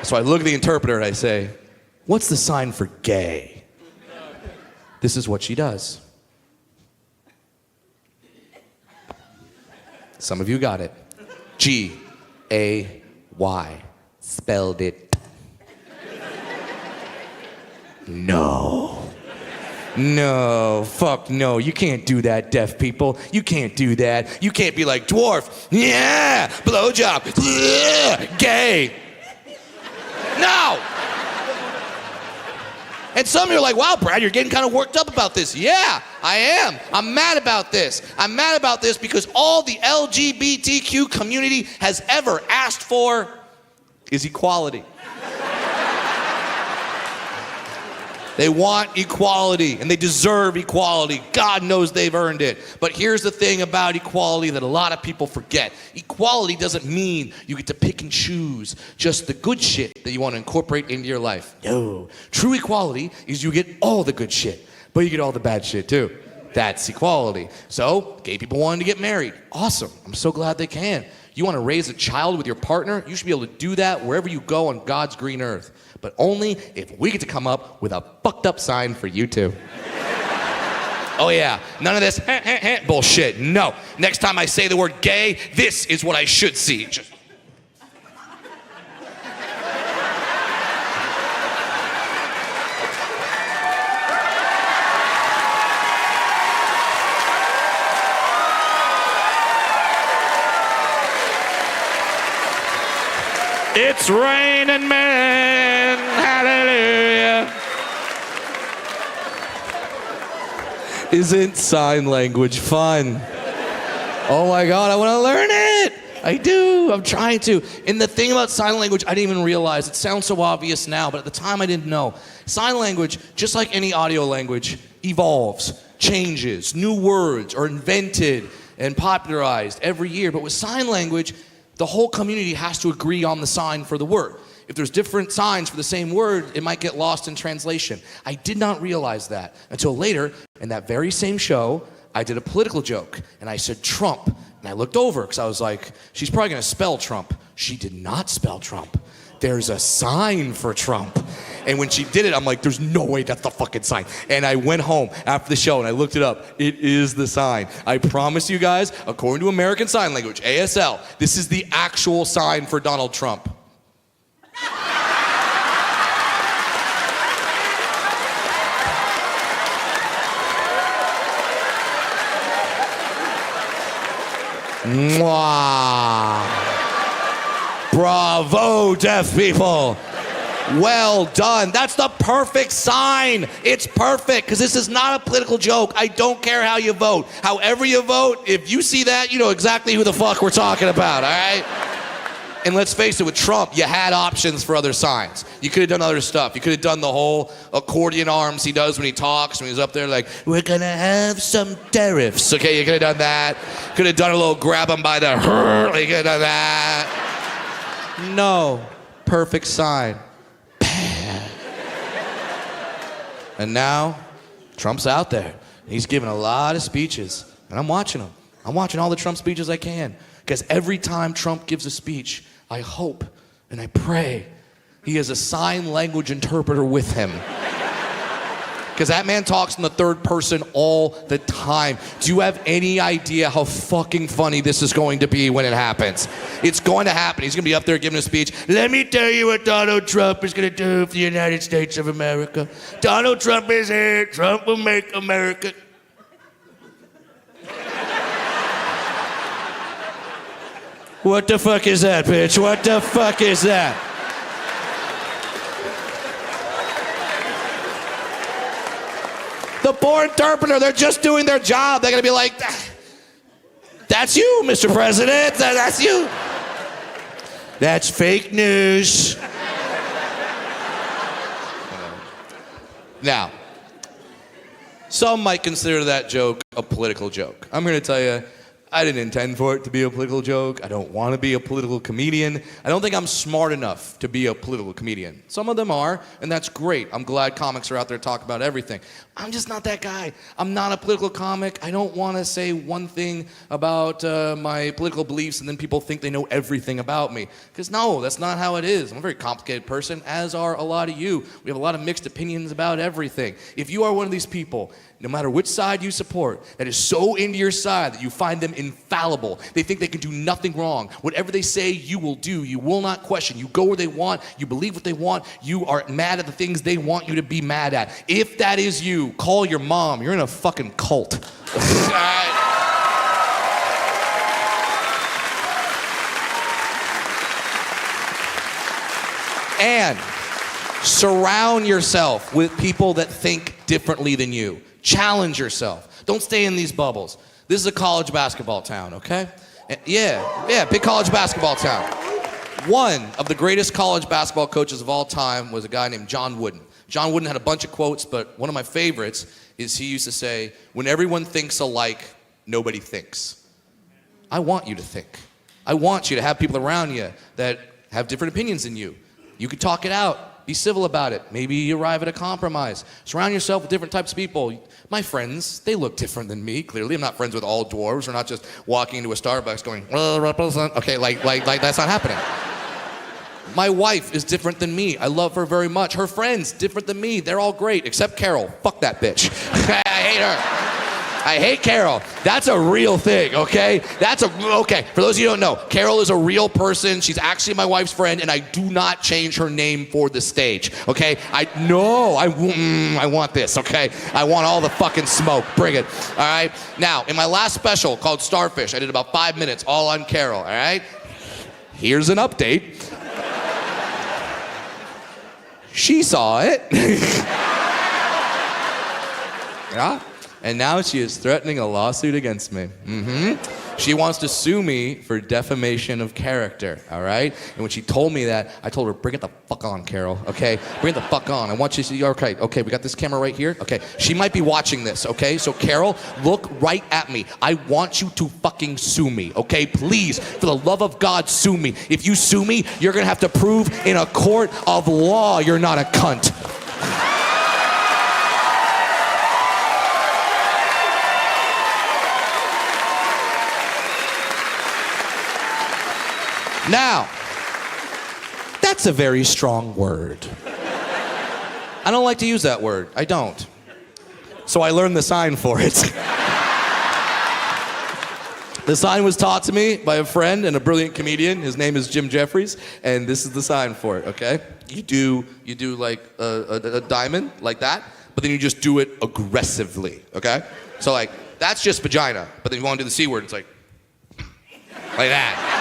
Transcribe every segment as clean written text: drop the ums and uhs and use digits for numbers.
So I look at the interpreter and I say, what's the sign for gay? This is what she does. Some of you got it. G-A-Y. Spelled it. No. No, fuck no, you can't do that, deaf people. You can't do that. You can't be like, dwarf, yeah, blowjob, yeah, gay. No! And some of you are like, wow, Brad, you're getting kind of worked up about this. Yeah, I am. I'm mad about this. I'm mad about this because all the LGBTQ community has ever asked for is equality. They want equality, and they deserve equality. God knows they've earned it. But here's the thing about equality that a lot of people forget. Equality doesn't mean you get to pick and choose just the good shit that you want to incorporate into your life. No. True equality is you get all the good shit, but you get all the bad shit too. That's equality. So, gay people wanting to get married. Awesome. I'm so glad they can. You want to raise a child with your partner? You should be able to do that wherever you go on God's green earth. But only if we get to come up with a fucked up sign for you two. Oh yeah, none of this bullshit. No. Next time I say the word gay, this is what I should see. Just... It's raining men, hallelujah. Isn't sign language fun? Oh my God, I want to learn it. I do, I'm trying to. And the thing about sign language, I didn't even realize, it sounds so obvious now, but at the time I didn't know. Sign language, just like any audio language, evolves, changes, new words are invented and popularized every year. But with sign language, the whole community has to agree on the sign for the word. If there's different signs for the same word, it might get lost in translation. I did not realize that until later in that very same show. I did a political joke and I said Trump, and I looked over because I was like, she's probably gonna spell Trump. She did not spell Trump. There's a sign for Trump. And when she did it, I'm like, there's no way that's the fucking sign. And I went home after the show and I looked it up. It is the sign. I promise you guys, according to American Sign Language, ASL, this is the actual sign for Donald Trump. Mwah. Bravo, deaf people. Well done. That's the perfect sign. It's perfect because this is not a political joke. I don't care how you vote. However you vote, if you see that, you know exactly who the fuck we're talking about, all right? And let's face it, with Trump, you had options for other signs. You could have done other stuff. You could have done the whole accordion arms he does when he talks, when he's up there like, we're gonna have some tariffs. Okay, you could have done that. Could have done a little grab him by the you could have done that. No. Perfect sign. And now, Trump's out there. He's giving a lot of speeches, and I'm watching them. I'm watching all the Trump speeches I can, because every time Trump gives a speech, I hope and I pray he has a sign language interpreter with him. Because that man talks in the third person all the time. Do you have any idea how fucking funny this is going to be when it happens? It's going to happen. He's going to be up there giving a speech. Let me tell you what Donald Trump is going to do for the United States of America. Donald Trump is here. Trump will make America. What the fuck is that, bitch? What the fuck is that? The poor interpreter, they're just doing their job. They're gonna be like, that's you, Mr. President, that's you. That's fake news. Now, some might consider that joke a political joke. I'm gonna tell you, I didn't intend for it to be a political joke. I don't want to be a political comedian. I don't think I'm smart enough to be a political comedian. Some of them are, and that's great. I'm glad comics are out there talking about everything. I'm just not that guy. I'm not a political comic. I don't want to say one thing about my political beliefs and then people think they know everything about me. Because no, that's not how it is. I'm a very complicated person, as are a lot of you. We have a lot of mixed opinions about everything. If you are one of these people, no matter which side you support, that is so into your side that you find them infallible. They think they can do nothing wrong. Whatever they say, you will do. You will not question. You go where they want. You believe what they want. You are mad at the things they want you to be mad at. If that is you, call your mom. You're in a fucking cult. And surround yourself with people that think differently than you. Challenge yourself. Don't stay in these bubbles. This is a college basketball town, okay? Yeah, big college basketball town. One of the greatest college basketball coaches of all time was a guy named John Wooden. John Wooden had a bunch of quotes, but one of my favorites is he used to say, when everyone thinks alike, nobody thinks. I want you to think. I want you to have people around you that have different opinions than you. You could talk it out. Be civil about it. Maybe you arrive at a compromise. Surround yourself with different types of people. My friends, they look different than me, clearly. I'm not friends with all dwarves. We're not just walking into a Starbucks going, represent. Okay, like that's not happening. My wife is different than me. I love her very much. Her friends, different than me. They're all great, except Carol. Fuck that bitch. I hate her. I hate Carol. That's a real thing, okay? Okay, for those of you who don't know, Carol is a real person. She's actually my wife's friend, and I do not change her name for the stage, okay? I want this, okay? I want all the fucking smoke. Bring it, all right? Now, in my last special called Starfish, I did about 5 minutes all on Carol, all right? Here's an update. She saw it. Yeah? And now she is threatening a lawsuit against me. She wants to sue me for defamation of character, all right? And when she told me that, I told her, bring it the fuck on, Carol, okay? Bring it the fuck on. I want you to see, okay, we got this camera right here. Okay, she might be watching this, okay? So Carol, look right at me. I want you to fucking sue me, okay? Please, for the love of God, sue me. If you sue me, you're gonna have to prove in a court of law you're not a cunt. Now, that's a very strong word. I don't like to use that word. I don't. So I learned the sign for it. The sign was taught to me by a friend and a brilliant comedian. His name is Jim Jeffries, and this is the sign for it, okay? You do like a diamond, like that, but then you just do it aggressively, okay? So like, that's just vagina, but then you want to do the C word, it's like that.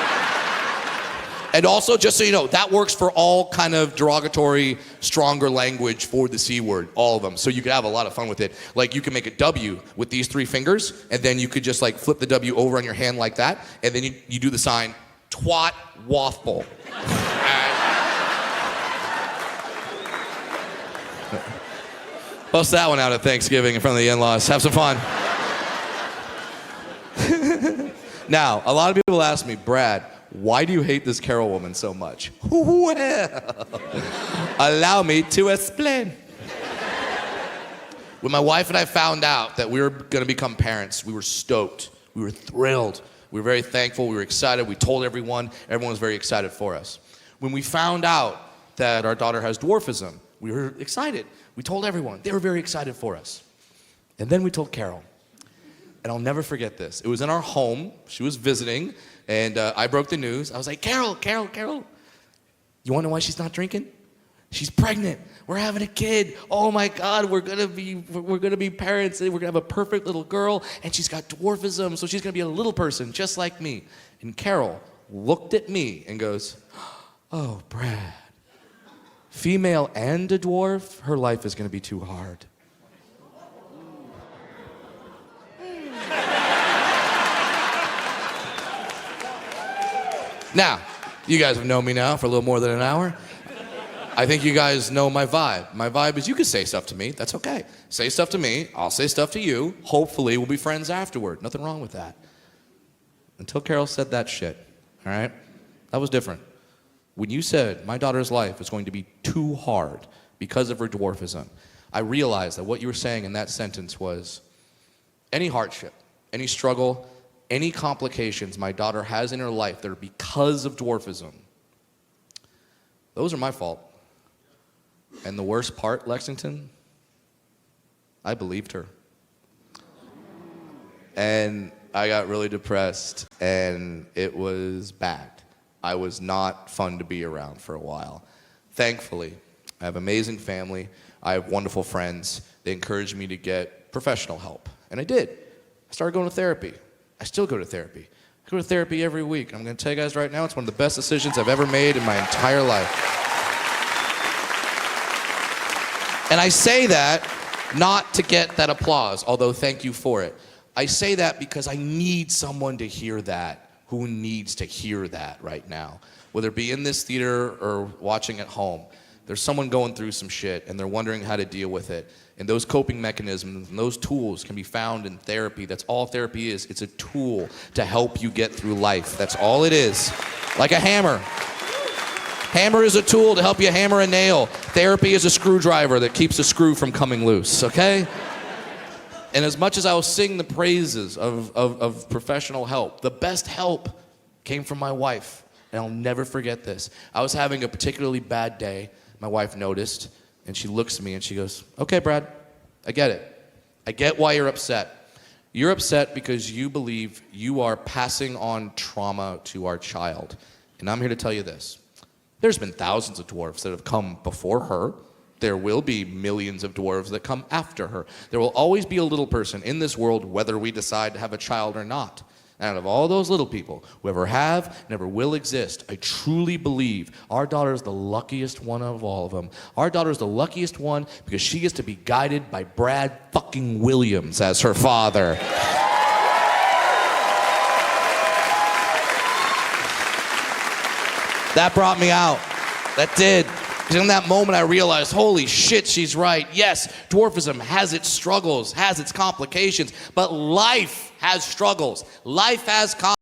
And also, just so you know, that works for all kind of derogatory, stronger language for the C word, all of them. So you could have a lot of fun with it. Like, you can make a W with these 3 fingers, and then you could just like flip the W over on your hand like that, and then you do the sign, twat waffle. Bust that one out at Thanksgiving in front of the in-laws. Have some fun. Now, a lot of people ask me, Brad, why do you hate this Carol woman so much? Well, allow me to explain. When my wife and I found out that we were going to become parents, we were stoked. We were thrilled. We were very thankful. We were excited. We told everyone. Everyone was very excited for us. When we found out that our daughter has dwarfism, we were excited. We told everyone. They were very excited for us. And then we told Carol. And I'll never forget this. It was in our home. She was visiting. And I broke the news. I was like, Carol. You want to know why she's not drinking? She's pregnant. We're having a kid. Oh my God, we're gonna be parents. We're gonna have a perfect little girl, and she's got dwarfism, so she's gonna be a little person just like me. And Carol looked at me and goes, oh, Brad, female and a dwarf, her life is gonna be too hard. Now, you guys have known me now for a little more than an hour. I think you guys know my vibe. My vibe is you can say stuff to me. That's okay. Say stuff to me. I'll say stuff to you. Hopefully, we'll be friends afterward. Nothing wrong with that. Until Carol said that shit, all right? That was different. When you said my daughter's life is going to be too hard because of her dwarfism, I realized that what you were saying in that sentence was any hardship, any struggle, any complications my daughter has in her life that are because of dwarfism, those are my fault. And the worst part, Lexington, I believed her. And I got really depressed, and it was bad. I was not fun to be around for a while. Thankfully, I have an amazing family. I have wonderful friends. They encouraged me to get professional help, and I did. I started going to therapy. I still go to therapy. I go to therapy every week. I'm going to tell you guys right now, it's one of the best decisions I've ever made in my entire life. And I say that not to get that applause, although thank you for it. I say that because I need someone to hear that who needs to hear that right now. Whether it be in this theater or watching at home, there's someone going through some shit and they're wondering how to deal with it. And those coping mechanisms and those tools can be found in therapy. That's all therapy is. It's a tool to help you get through life. That's all it is. Like a hammer. Hammer is a tool to help you hammer a nail. Therapy is a screwdriver that keeps a screw from coming loose, okay? And as much as I will sing the praises of professional help, the best help came from my wife. And I'll never forget this. I was having a particularly bad day. My wife noticed, and she looks at me and she goes, okay, Brad, I get it. I get why you're upset. You're upset because you believe you are passing on trauma to our child. And I'm here to tell you this. There's been thousands of dwarfs that have come before her. There will be millions of dwarves that come after her. There will always be a little person in this world, whether we decide to have a child or not. And out of all those little people who ever have, never will exist, I truly believe our daughter is the luckiest one of all of them. Our daughter is the luckiest one because she gets to be guided by Brad fucking Williams as her father. That brought me out. That did. Because in that moment I realized, holy shit, she's right. Yes, dwarfism has its struggles, has its complications, but life has struggles. Life has complications.